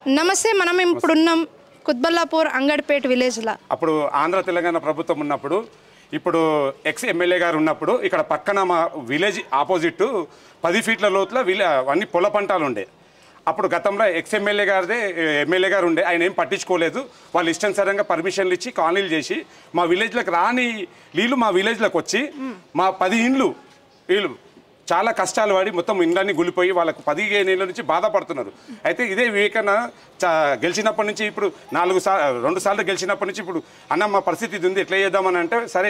నమస్తే. మనం ఇప్పుడున్నాం కుత్బల్లాపూర్ అంగడిపేట విలేజ్లో. అప్పుడు ఆంధ్ర తెలంగాణ ప్రభుత్వం ఉన్నప్పుడు, ఇప్పుడు ఎక్స్ ఎమ్మెల్యే గారు ఉన్నప్పుడు ఇక్కడ పక్కన మా విలేజ్ ఆపోజిట్ 10 ఫీట్ల లోతుల అన్ని పొల పంటలు ఉండే. అప్పుడు గతంలో ఎక్స్ ఎమ్మెల్యే గారు ఉండే, ఆయన ఏం పట్టించుకోలేదు. వాళ్ళు ఇష్టానుసారంగా పర్మిషన్లు ఇచ్చి కాలనీలు చేసి మా విలేజ్లకు రాని నీళ్ళు మా విలేజ్లోకి వచ్చి మా 10 ఇండ్లు వీళ్ళు చాలా కష్టాలు పడి మొత్తం ఇండ్లన్నీ గులిపోయి వాళ్ళకు 15 ఏళ్ళ నుంచి బాధపడుతున్నారు. అయితే ఇదే వివేకన్న గెలిచినప్పటి నుంచి ఇప్పుడు 2 సార్లు గెలిచినప్పటి నుంచి ఇప్పుడు అన్న మా పరిస్థితి ఇది ఉంది, ఎట్లా చేద్దామని అంటే సరే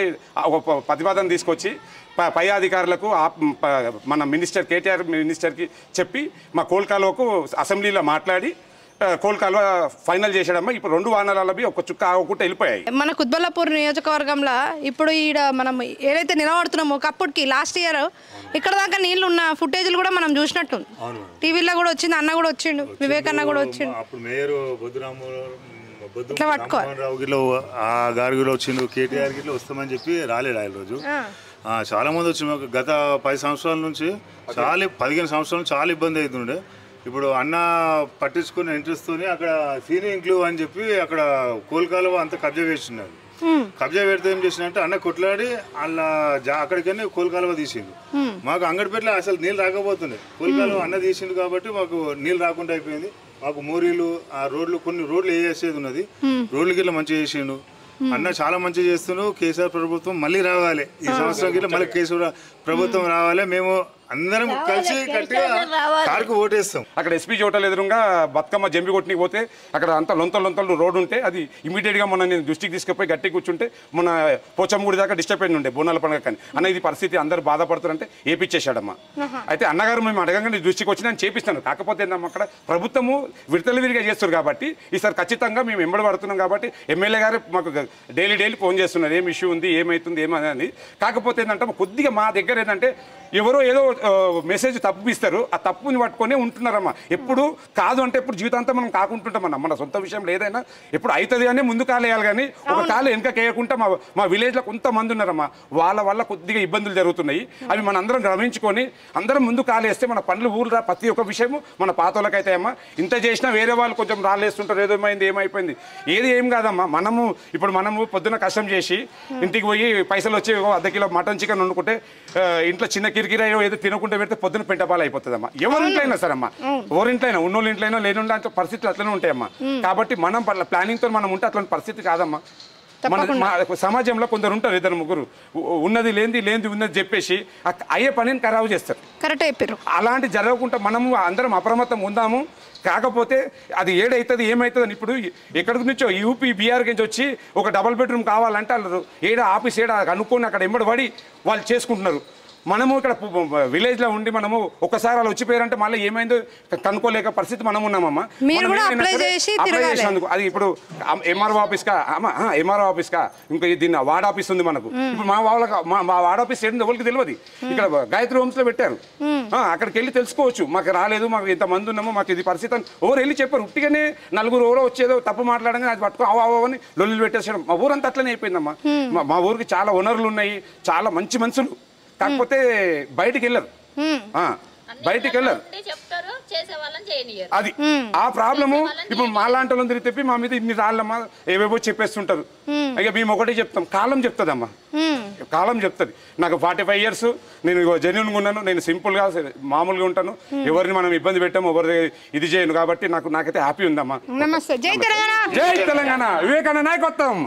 ఒక ప్రతిపాదన తీసుకొచ్చి పై అధికారులకు మన మినిస్టర్ కేటీఆర్ మినిస్టర్కి చెప్పి మా కోల్కాలోకు అసెంబ్లీలో మాట్లాడి కోల్కాల్వ ఫైనల్ చేసాడమ్మా. ఇప్పుడు 2 వానరాలవి ఒక చుక్క ఆగకుండా వెళ్ళిపోయాయి. మన కుత్బల్లాపూర్ నియోజకవర్గంలో ఇప్పుడు ఈడ మనం ఏదైతే నిలబడుతున్నామో అప్పటికి లాస్ట్ ఇయర్ ఇక్కడ దాకా నీళ్లు ఉన్న ఫుటేజ్లు కూడా మనం చూసినట్టు టీవీలో కూడా వచ్చింది. అన్న కూడా వచ్చిండు, వివేక్ అన్న కూడా వచ్చిండు. అప్పుడు మేయర్ ఆ గారిలో వచ్చిండు, కేటీఆర్ గిట్లా వస్తామని చెప్పి రాలేడు ఆ రోజు. చాలా మంది వచ్చింది. గత 10 సంవత్సరాల నుంచి 15 సంవత్సరాల నుంచి చాలా ఇబ్బంది అవుతుండే. ఇప్పుడు అన్న పట్టించుకుని ఇంట్రెస్ట్తోని అక్కడ సీనియర్ ఇంక్లూ అని చెప్పి అక్కడ కోల్కాలువ అంతా కబ్జా చేస్తున్నారు. కబ్జా పెడితే ఏం చేసినంటే అన్న కొట్లాడి అలా అక్కడికనే కోల్కాలువ తీసిండు. మాకు అంగడిపేటలో అసలు నీళ్ళు రాకపోతుండే, కోల్కాలువ అన్న తీసిండు కాబట్టి మాకు నీళ్ళు రాకుండా అయిపోయింది. మాకు మోరీలు ఆ రోడ్లు కొన్ని రోడ్లు వేసేది ఉన్నది, రోడ్లు గిట్లా మంచిగా చేసిండు అన్న. చాలా మంచిగా చేస్తున్నావు. కేసీఆర్ ప్రభుత్వం మళ్ళీ రావాలి, ఈ సంవత్సరం గిట్లా మళ్ళీ కేసీఆర్ ప్రభుత్వం రావాలి. మేము అందరం కలిసి గట్టిగా కారుకు ఓటేస్తాం. అక్కడ ఎస్పీ హోటల్ ఎదురుగా బతుకమ్మ జంబి కొట్టికి పోతే అక్కడ అంత లొంతలు రోడ్డు ఉంటే అది ఇమీడియట్గా మొన్న నేను దృష్టికి తీసుకుపోయి గట్టి కూర్చుంటే మొన్న పోచమ్మగుడి దాకా డిస్టర్బ్ అయిన ఉండే బోనాల పండుగ. కానీ అన్న ఇది పరిస్థితి అందరు బాధపడుతారంటే ఏపిచ్చేసాడమ్మా. అయితే అన్నగారు మేము అడగంగా దృష్టికి వచ్చి నేను చేపిస్తాను. కాకపోతే ఏంటమ్మా అక్కడ ప్రభుత్వము విడతలవిరిగా చేస్తారు కాబట్టి ఈసారి ఖచ్చితంగా మేము ఎంబడి పడుతున్నాం కాబట్టి ఎమ్మెల్యే గారు మాకు డైలీ ఫోన్ చేస్తున్నారు, ఏం ఇష్యూ ఉంది, ఏమవుతుంది, ఏమని. కాకపోతే ఏంటంటే కొద్దిగా మా దగ్గర ఏంటంటే ఎవరో ఏదో మెసేజ్ తప్పిస్తారు, ఆ తప్పుని పట్టుకొని ఉంటున్నారమ్మా. ఎప్పుడు కాదు అంటే ఎప్పుడు జీవితాంతం మనం కాకుంటుంటామన్నా. మన సొంత విషయంలో ఏదైనా ఎప్పుడు అవుతుంది అని ముందు కాలేయాలి, కానీ ఒక కాలు వెనక కేయకుండా మా విలేజ్లో కొంతమంది ఉన్నారమ్మా. వాళ్ళ వల్ల కొద్దిగా ఇబ్బందులు జరుగుతున్నాయి. అవి మన అందరం గమనించుకొని అందరం ముందు కాలేస్తే మన పనులు ఊరు ప్రతి ఒక్క విషయము మన పాతోళ్ళకైతే అమ్మా. ఇంత చేసినా వేరే వాళ్ళు కొంచెం రాళ్ళేస్తుంటారు, ఏమైపోయింది ఏం కాదమ్మా. మనము పొద్దున కష్టం చేసి ఇంటికి పోయి పైసలు వచ్చి 1/2 కిలో మటన్ చికెన్ వండుకుంటే ఇంట్లో చిన్న కిరికిరాయో ఏదో తినకుంటే పెడితే పొద్దున పెంటపాలు అయిపోతుందమ్మా. ఎవరింట్లో అయినా సరే అమ్మా, ఎవరింట్లో అయినా ఉన్నోళ్ళ ఇంట్లో అయినా లేని పరిస్థితులు అట్లనే ఉంటాయమ్మా. కాబట్టి మనం ప్లానింగ్తో మనం ఉంటే అట్లాంటి పరిస్థితి కాదమ్మా. మన సమాజంలో కొందరు ఉంటారు, 2-3 ఉన్నది లేనిది ఉన్నది చెప్పేసి అయ్యే పనిని ఖరాబు చేస్తారు. కరెక్ట్ అయిపోయారు. అలాంటి జరగకుండా మనము అందరం అప్రమత్తం ఉందాము. కాకపోతే అది ఏడవుతుంది ఏమవుతుంది అని ఇప్పుడు ఎక్కడి నుంచో యూపీ బీఆర్ నుంచి వచ్చి ఒక డబుల్ బెడ్రూమ్ కావాలంటే వాళ్ళు ఆఫీస్ అనుకొని అక్కడ ఎంబడి పడి వాళ్ళు చేసుకుంటున్నారు. మనము ఇక్కడ విలేజ్లో ఉండి మనము ఒకసారి వాళ్ళు వచ్చిపోయారంటే మళ్ళీ ఏమైందో కనుక్కోలేక పరిస్థితి మనం ఉన్నామమ్మా. అది ఇప్పుడు ఎంఆర్ఓ ఆఫీస్కా ఇంకా దీన్ని వార్డ్ ఆఫీస్ ఉంది మనకు. ఇప్పుడు మా వార్డ్ ఆఫీస్ ఏంటి ఎవరికి తెలియదు. ఇక్కడ గాయత్రి హోమ్స్లో పెట్టారు, అక్కడికి వెళ్ళి తెలుసుకోవచ్చు. మాకు రాలేదు, మాకు ఇంతమంది ఉన్నాము, మాకు ఇది పరిస్థితి అని ఎవరు వెళ్ళి చెప్పారు. ఉట్టిగానే 4 ఎవరో వచ్చేదో తప్పు మాట్లాడగానే అది పట్టుకో అవని లొల్లులు పెట్టేసాడు. మా ఊరంతా అట్లనే అయిపోయిందమ్మా. మా ఊరికి చాలా వనరులు ఉన్నాయి, చాలా మంచి మనుషులు, కాకపోతే బయటికి వెళ్ళరు. అది ఆ ప్రాబ్లము. ఇప్పుడు మా లాంటి వాళ్ళని తిరిగి మా మీద ఇన్ని రాళ్ళమ్మా ఏవేవో చెప్పేస్తుంటారు. ఇక మేము ఒకటే చెప్తాం, కాలం చెప్తుందమ్మా, కాలం చెప్తుంది. నాకు 45 ఇయర్స్, నేను జెన్యూన్గా ఉన్నాను, నేను సింపుల్గా మామూలుగా ఉంటాను, ఎవరిని మనం ఇబ్బంది పెట్టాము, ఎవరి ఇది చేయను. కాబట్టి నాకైతే హ్యాపీ ఉందమ్మా. జై తెలంగాణ. వివేకానంద నాయకత్వం.